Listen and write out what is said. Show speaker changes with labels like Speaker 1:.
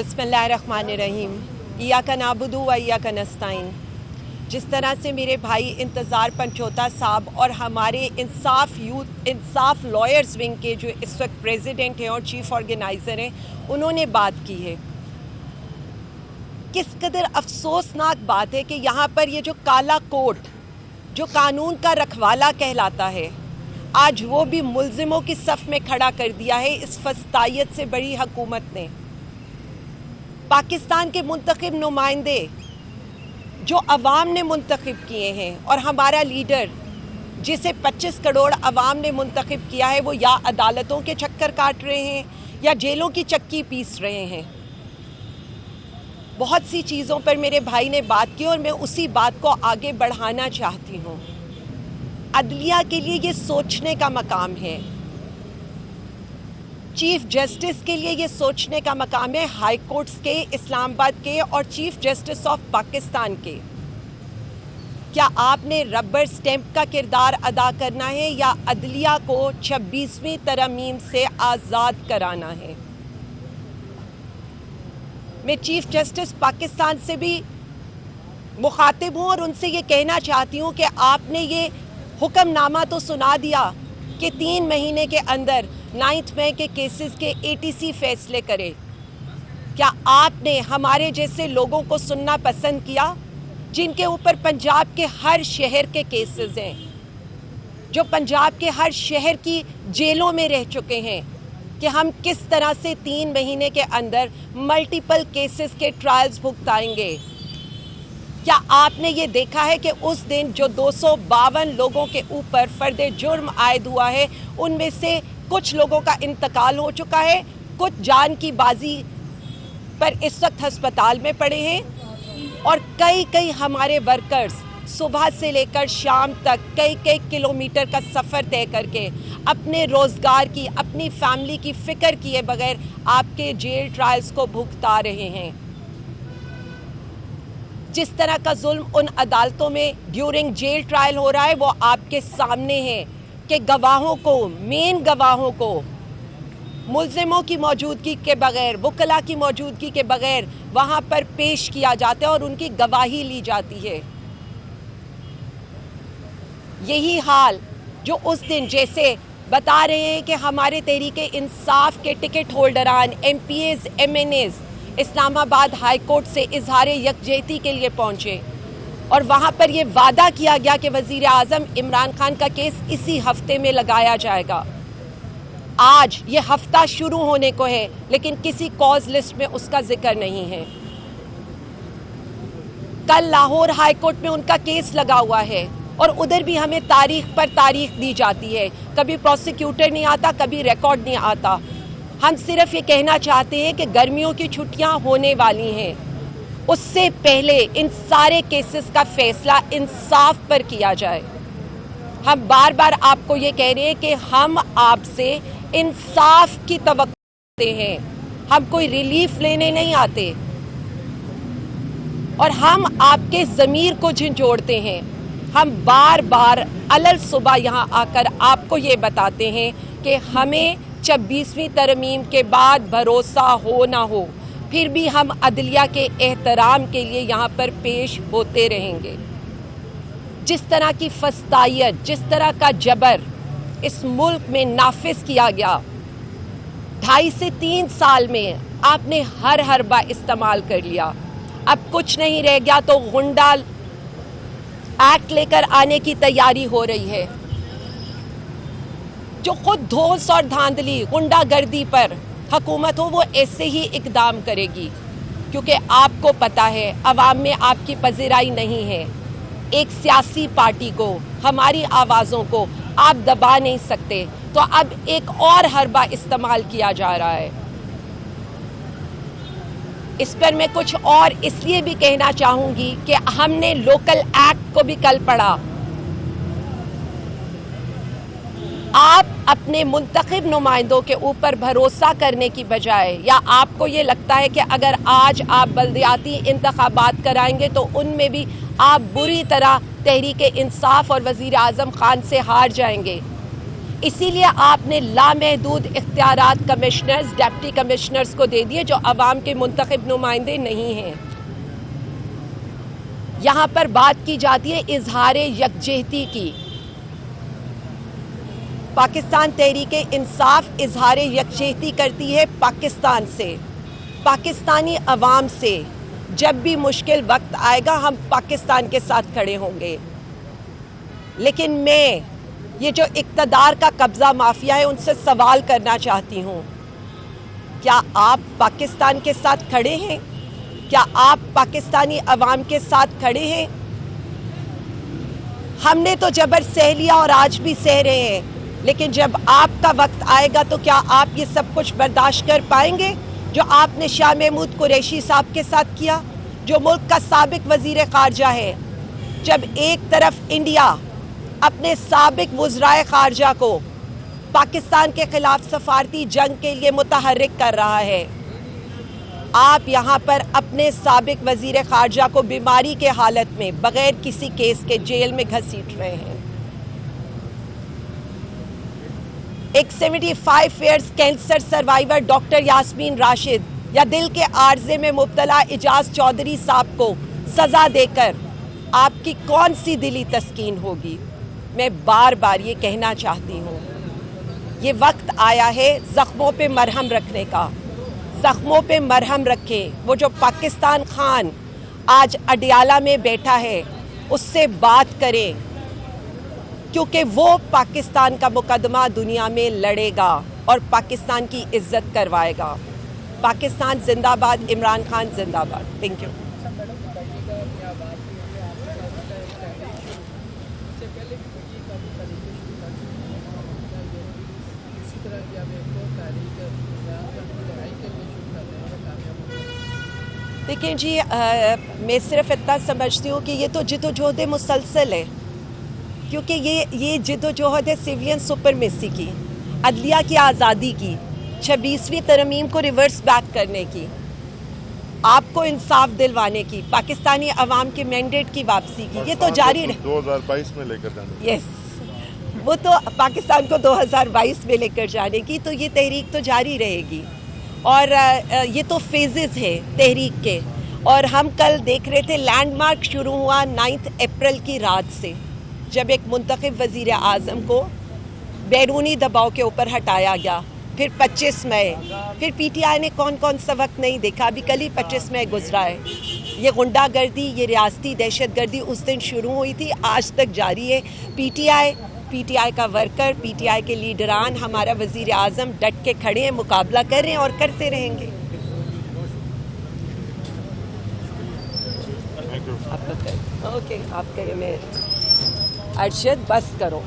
Speaker 1: بسم اللہ الرحمن الرحیم ایاک نعبد و ایاک نستعین۔ جس طرح سے میرے بھائی انتظار پنچوتا صاحب اور ہمارے انصاف لائرز ونگ کے جو اس وقت پریزیڈنٹ ہیں اور چیف آرگنائزر ہیں، انہوں نے بات کی ہے، کس قدر افسوسناک بات ہے کہ یہاں پر یہ جو کالا کوٹ جو قانون کا رکھوالا کہلاتا ہے، آج وہ بھی ملزموں کی صف میں کھڑا کر دیا ہے اس فسطائیت سے بڑی حکومت نے۔ پاکستان کے منتخب نمائندے جو عوام نے منتخب کیے ہیں اور ہمارا لیڈر جسے 25 کروڑ عوام نے منتخب کیا ہے، وہ یا عدالتوں کے چکر کاٹ رہے ہیں یا جیلوں کی چکی پیس رہے ہیں۔ بہت سی چیزوں پر میرے بھائی نے بات کی اور میں اسی بات کو آگے بڑھانا چاہتی ہوں۔ عدلیہ کے لیے یہ سوچنے کا مقام ہے، چیف جسٹس کے لیے یہ سوچنے کا مقام ہے، ہائی کورٹس کے، اسلام آباد کے اور چیف جسٹس آف پاکستان کے، کیا آپ نے ربر سٹیمپ کا کردار ادا کرنا ہے یا عدلیہ کو 26ویں ترمیم سے آزاد کرانا ہے؟ میں چیف جسٹس پاکستان سے بھی مخاطب ہوں اور ان سے یہ کہنا چاہتی ہوں کہ آپ نے یہ حکم نامہ تو سنا دیا کہ 3 مہینے کے اندر 9 مئی کے کیسز کے ATC فیصلے کرے، کیا آپ نے ہمارے جیسے لوگوں کو سننا پسند کیا جن کے اوپر پنجاب کے ہر شہر کے کیسز ہیں، جو پنجاب کے ہر شہر کی جیلوں میں رہ چکے ہیں، کہ ہم کس طرح سے 3 مہینے کے اندر ملٹیپل کیسز کے ٹرائلز بھگتائیں گے؟ کیا آپ نے یہ دیکھا ہے کہ اس دن جو 252 لوگوں کے اوپر فرد جرم عائد ہوا ہے، ان میں سے کچھ لوگوں کا انتقال ہو چکا ہے، کچھ جان کی بازی پر اس وقت ہسپتال میں پڑے ہیں، اور کئی ہمارے ورکرز صبح سے لے کر شام تک کئی کلومیٹر کا سفر طے کر کے اپنے روزگار کی، اپنی فیملی کی فکر کیے بغیر آپ کے جیل ٹرائلز کو بھگتا رہے ہیں۔ جس طرح کا ظلم ان عدالتوں میں ڈیورنگ جیل ٹرائل ہو رہا ہے، وہ آپ کے سامنے ہے کہ گواہوں کو، مین گواہوں کو ملزموں کی موجودگی کے بغیر، وکلاء کی موجودگی کے بغیر وہاں پر پیش کیا جاتا ہے اور ان کی گواہی لی جاتی ہے۔ یہی حال جو اس دن جیسے بتا رہے ہیں کہ ہمارے تحریک انصاف کے ٹکٹ ہولڈران، MPs، MNAs اسلام آباد ہائی کورٹ سے اظہار یکجہتی کے لیے پہنچے اور وہاں پر یہ وعدہ کیا گیا کہ وزیر اعظم عمران خان کا کیس اسی ہفتے میں لگایا جائے گا۔ آج یہ ہفتہ شروع ہونے کو ہے لیکن کسی کاز لسٹ میں اس کا ذکر نہیں ہے۔ کل لاہور ہائی کورٹ میں ان کا کیس لگا ہوا ہے اور ادھر بھی ہمیں تاریخ پر تاریخ دی جاتی ہے، کبھی پروسیکیوٹر نہیں آتا، کبھی ریکارڈ نہیں آتا۔ ہم صرف یہ کہنا چاہتے ہیں کہ گرمیوں کی چھٹیاں ہونے والی ہیں، اس سے پہلے ان سارے کیسز کا فیصلہ انصاف پر کیا جائے۔ ہم بار بار آپ کو یہ کہہ رہے ہیں کہ ہم آپ سے انصاف کی توقع کرتے ہیں، ہم کوئی ریلیف لینے نہیں آتے، اور ہم آپ کے ضمیر کو جھنجھوڑتے ہیں۔ ہم بار بار علل صبح یہاں آ کر آپ کو یہ بتاتے ہیں کہ ہمیں 26ویں ترمیم کے بعد بھروسہ ہو نہ ہو، پھر بھی ہم عدلیہ کے احترام کے لیے یہاں پر پیش ہوتے رہیں گے۔ جس طرح کی فسطائیت، جس طرح کا جبر اس ملک میں نافذ کیا گیا، 2.5 سے 3 سال میں آپ نے ہر حربہ استعمال کر لیا۔ اب کچھ نہیں رہ گیا تو غنڈہ ایکٹ لے کر آنے کی تیاری ہو رہی ہے۔ جو خود دھوس اور دھاندلی، غنڈہ گردی پر حکومت ہو، وہ ایسے ہی اقدام کرے گی، کیونکہ آپ کو پتہ ہے عوام میں آپ کی پذیرائی نہیں ہے۔ ایک سیاسی پارٹی کو، ہماری آوازوں کو آپ دبا نہیں سکتے، تو اب ایک اور حربہ استعمال کیا جا رہا ہے۔ اس پر میں کچھ اور اس لیے بھی کہنا چاہوں گی کہ ہم نے لوکل ایکٹ کو بھی کل پڑھا۔ آپ اپنے منتخب نمائندوں کے اوپر بھروسہ کرنے کی بجائے، یا آپ کو یہ لگتا ہے کہ اگر آج آپ بلدیاتی انتخابات کرائیں گے تو ان میں بھی آپ بری طرح تحریک انصاف اور وزیر اعظم خان سے ہار جائیں گے، اسی لیے آپ نے لامحدود اختیارات کمشنرز، ڈپٹی کمشنرز کو دے دیے جو عوام کے منتخب نمائندے نہیں ہیں۔ یہاں پر بات کی جاتی ہے اظہار یکجہتی کی۔ پاکستان تحریک انصاف اظہار یکجہتی کرتی ہے پاکستان سے، پاکستانی عوام سے۔ جب بھی مشکل وقت آئے گا ہم پاکستان کے ساتھ کھڑے ہوں گے۔ لیکن میں یہ جو اقتدار کا قبضہ مافیا ہے ان سے سوال کرنا چاہتی ہوں، کیا آپ پاکستان کے ساتھ کھڑے ہیں؟ کیا آپ پاکستانی عوام کے ساتھ کھڑے ہیں؟ ہم نے تو جبر سہ لیا اور آج بھی سہ رہے ہیں، لیکن جب آپ کا وقت آئے گا تو کیا آپ یہ سب کچھ برداشت کر پائیں گے جو آپ نے شاہ محمود قریشی صاحب کے ساتھ کیا، جو ملک کا سابق وزیر خارجہ ہے؟ جب ایک طرف انڈیا اپنے سابق وزرائے خارجہ کو پاکستان کے خلاف سفارتی جنگ کے لیے متحرک کر رہا ہے، آپ یہاں پر اپنے سابق وزیر خارجہ کو بیماری کے حالت میں بغیر کسی کیس کے جیل میں گھسیٹ رہے ہیں۔ ایک 75 years cancer survivor doctor Yasmin Rashid یا دل کے عارضے میں مبتلا اعجاز چودھری صاحب کو سزا دے کر آپ کی کون سی دلی تسکین ہوگی؟ میں بار بار یہ کہنا چاہتی ہوں، یہ وقت آیا ہے زخموں پہ مرہم رکھنے کا۔ زخموں پہ مرہم رکھیں۔ وہ جو پاکستان خان آج اڈیالہ میں بیٹھا ہے اس سے بات کریں، کیونکہ وہ پاکستان کا مقدمہ دنیا میں لڑے گا اور پاکستان کی عزت کروائے گا۔ پاکستان زندہ باد، عمران خان زندہ باد۔ Thank you. دیکھیں جی، میں صرف اتنا سمجھتی ہوں کہ یہ تو جد و جہد مسلسل ہے، کیونکہ یہ جد و جہد ہے سویلین سپرمیسی کی، عدلیہ کی آزادی کی، 26ویں ترمیم کو ریورس بیک کرنے کی، آپ کو انصاف دلوانے کی، پاکستانی عوام کے مینڈیٹ کی واپسی کی۔ یہ تو جاری رہے
Speaker 2: 2022 میں لے کر جانے،
Speaker 1: یس، وہ تو پاکستان کو 2022 میں لے کر جانے کی، تو یہ تحریک تو جاری رہے گی۔ اور یہ تو فیزز ہے تحریک کے، اور ہم کل دیکھ رہے تھے لینڈ مارک شروع ہوا 9 اپریل کی رات سے، جب ایک منتخب وزیر اعظم کو بیرونی دباؤ کے اوپر ہٹایا گیا، پھر 25 مئی، پھر پی ٹی آئی نے کون سا وقت نہیں دیکھا، ابھی کل ہی 25 مئی گزرا ہے۔ یہ غنڈہ گردی، یہ ریاستی دہشت گردی اس دن شروع ہوئی تھی، آج تک جاری ہے۔ پی ٹی آئی کا ورکر، پی ٹی آئی کے لیڈران، ہمارا وزیر اعظم ڈٹ کے کھڑے ہیں، مقابلہ کر رہے ہیں اور کرتے رہیں گے۔ اوکے، آپ کہیں میں ارشد بس کرو۔